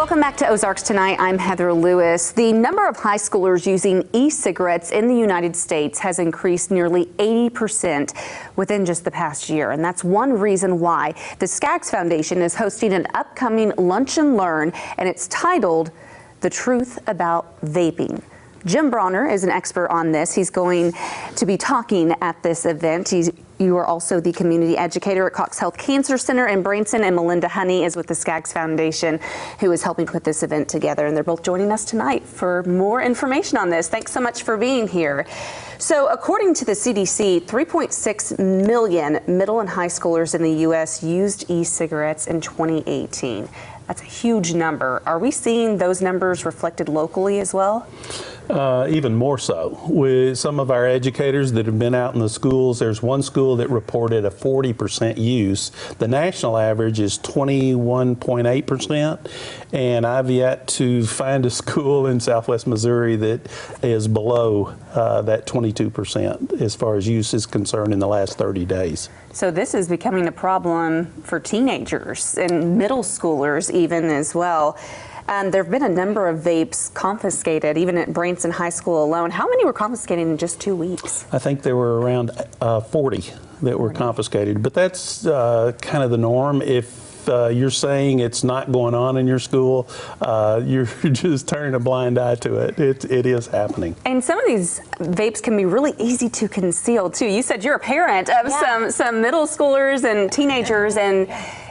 Welcome back to Ozarks Tonight. I'm Heather Lewis. The number of high schoolers using e-cigarettes in the United States has increased nearly 80% within just the past year. And that's one reason why the Skaggs Foundation is hosting an upcoming Lunch and Learn, and it's titled The Truth About Vaping. Jim Bronner is an expert on this. He's going to be talking at this event. You are also the community educator at Cox Health Cancer Center in Branson, and Melinda Honey is with the Skaggs Foundation, who is helping put this event together. And they're both joining us tonight for more information on this. Thanks so much for being here. So according to the CDC, 3.6 million middle and high schoolers in the U.S. used e-cigarettes in 2018. That's a huge number. Are we seeing those numbers reflected locally as well? Even more so. With some of our educators that have been out in the schools, there's one school that reported a 40% use. The national average is 21.8%, and I've yet to find a school in Southwest Missouri that is below that 22% as far as use is concerned in the last 30 days. So this is becoming a problem for teenagers and middle schoolers even as well. There have been a number of vapes confiscated, even at Branson High School alone. How many were confiscated in just 2 weeks? I think there were around 40 that were confiscated, but that's kind of the norm. If you're saying it's not going on in your school, you're just turning a blind eye to it. It is happening. And some of these vapes can be really easy to conceal too. You said you're a parent of some middle schoolers and teenagers, and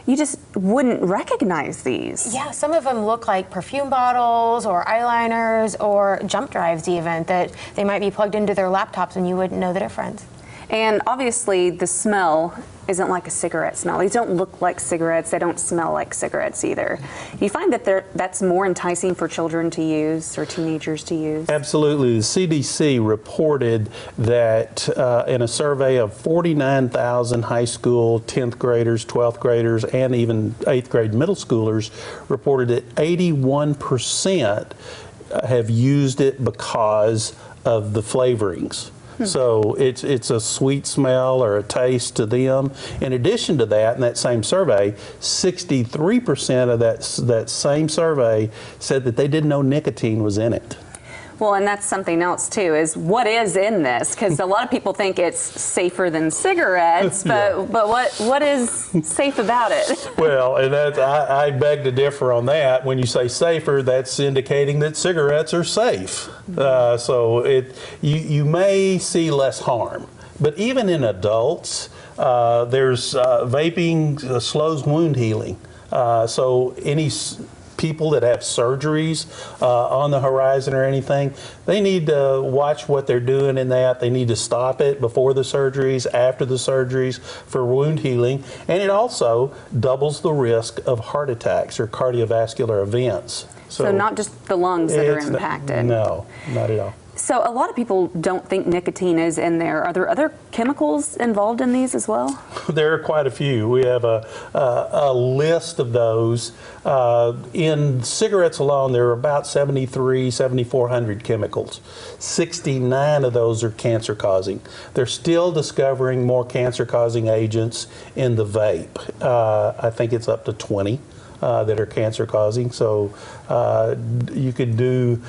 you just wouldn't recognize these. Yeah, some of them look like perfume bottles or eyeliners or jump drives even, that they might be plugged into their laptops and you wouldn't know the difference. And obviously the smell isn't like a cigarette smell. These don't look like cigarettes. They don't smell like cigarettes either. You find that that's more enticing for children to use or teenagers to use? Absolutely. The CDC reported that in a survey of 49,000 high school 10th graders, 12th graders, and even 8th grade middle schoolers, reported that 81% have used it because of the flavorings. So it's a sweet smell or a taste to them. In addition to that, in that same survey, 63% of that same survey said that they didn't know nicotine was in it. Well, and that's something else too, is what is in this? Because a lot of people think it's safer than cigarettes, but what is safe about it? Well, and I beg to differ on that. When you say safer, that's indicating that cigarettes are safe. So you may see less harm. But even in adults, there's vaping slows wound healing. So any people that have surgeries on the horizon or anything, they need to watch what they're doing in that. They need to stop it before the surgeries, after the surgeries for wound healing. And it also doubles the risk of heart attacks or cardiovascular events. So not just the lungs that are impacted. No, not at all. So a lot of people don't think nicotine is in there. Are there other chemicals involved in these as well? There are quite a few. We have a list of those. In cigarettes alone, there are about 7,400 chemicals. 69 of those are cancer causing. They're still discovering more cancer causing agents in the vape. I think it's up to 20. That are cancer causing. So you could do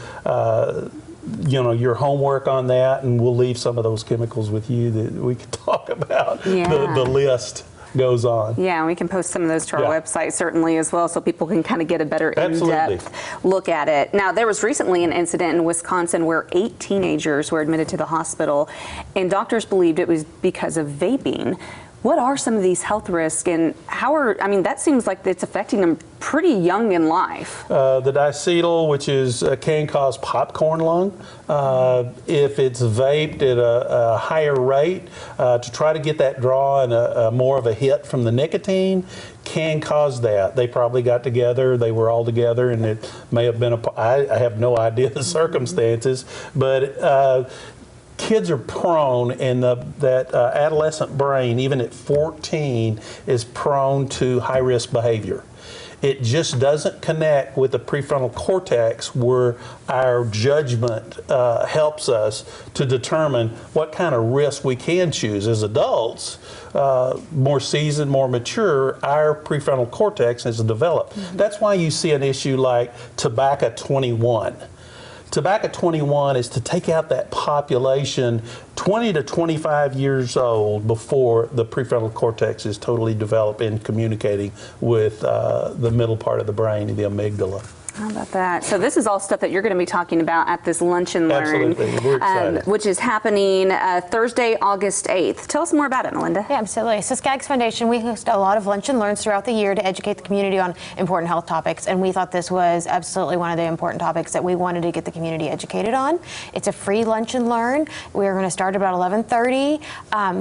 your homework on that, and we'll leave some of those chemicals with you that we can talk about. The list goes on. Yeah, and we can post some of those to our website certainly as well, so people can kind of get a better in-depth look at it. Now, there was recently an incident in Wisconsin where 8 teenagers were admitted to the hospital, and doctors believed it was because of vaping. What are some of these health risks, and that seems like it's affecting them pretty young in life. The diacetyl, which can cause popcorn lung, if it's vaped at a higher rate, to try to get that draw and more of a hit from the nicotine can cause that. They probably got together, they were all together, and it may have been I have no idea the circumstances, but kids are prone, and that adolescent brain, even at 14, is prone to high-risk behavior. It just doesn't connect with the prefrontal cortex, where our judgment helps us to determine what kind of risk we can choose. As adults, more seasoned, more mature, our prefrontal cortex has developed. That's why you see an issue like Tobacco 21. Tobacco 21 is to take out that population 20 to 25 years old before the prefrontal cortex is totally developed in communicating with the middle part of the brain, the amygdala. How about that? So this is all stuff that you're going to be talking about at this Lunch and Learn, Absolutely. We're excited. which is happening Thursday, August 8th. Tell us more about it, Melinda. Yeah, absolutely. So Skaggs Foundation, we host a lot of Lunch and Learns throughout the year to educate the community on important health topics, and we thought this was absolutely one of the important topics that we wanted to get the community educated on. It's a free Lunch and Learn. We're going to start about 11:30,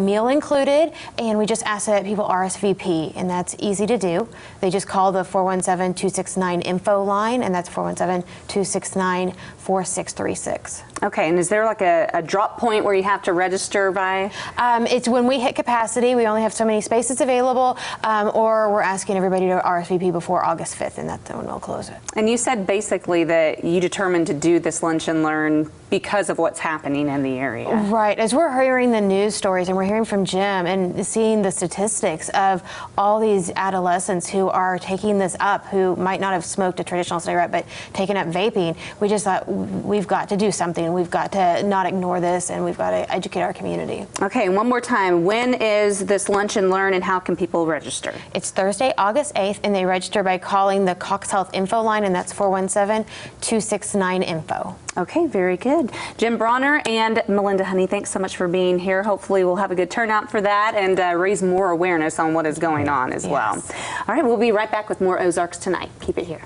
meal included, and we just ask that people RSVP, and that's easy to do. They just call the 417-269-INFO line, and that's 417-269-4636. Okay, and is there like a drop point where you have to register by? It's when we hit capacity, we only have so many spaces available, or we're asking everybody to RSVP before August 5th, and that's when we'll close it. And you said basically that you determined to do this Lunch and Learn because of what's happening in the area. Right. As we're hearing the news stories and we're hearing from Jim and seeing the statistics of all these adolescents who are taking this up, who might not have smoked a traditional cigarette but taken up vaping, we just thought we've got to do something. We've got to not ignore this, and we've got to educate our community. Okay, and one more time, when is this Lunch and Learn, and how can people register? It's Thursday, August 8th, and they register by calling the Cox Health Info line, and that's 417-269-INFO. Okay, very good. Jim Bronner and Melinda Honey, thanks so much for being here. Hopefully we'll have a good turnout for that and raise more awareness on what is going on as well. All right, we'll be right back with more Ozarks Tonight. Keep it here.